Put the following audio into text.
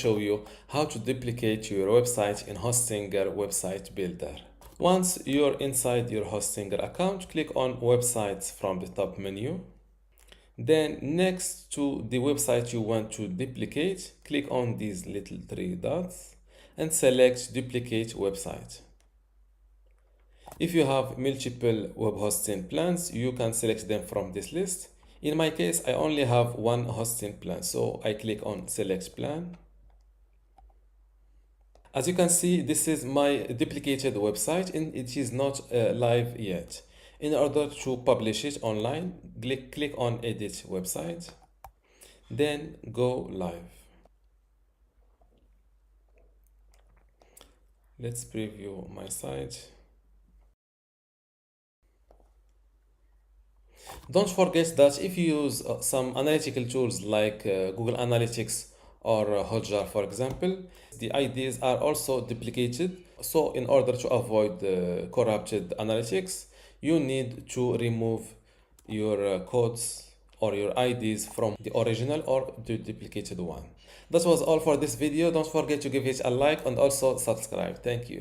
show you how to duplicate your website in Hotjar website builder. Once you're inside your Hotjar account, click on websites from the top menu. Then next to the website you want to duplicate, click on these little three dots and select duplicate website. If you have multiple web hosting plans, you can select them from this list. In my case, I only have one hosting plan, so I click on select plan. As you can see, this is my duplicated website and it is not live yet. In order to publish it online, click on edit website, then go live. Let's preview my site. Don't forget that if you use some analytical tools like Google Analytics or Hotjar, for example, the IDs are also duplicated. So in order to avoid corrupted analytics, you need to remove your codes or your IDs from the original or the duplicated one. That was all for this video. Don't forget to give it a like and also subscribe. Thank you.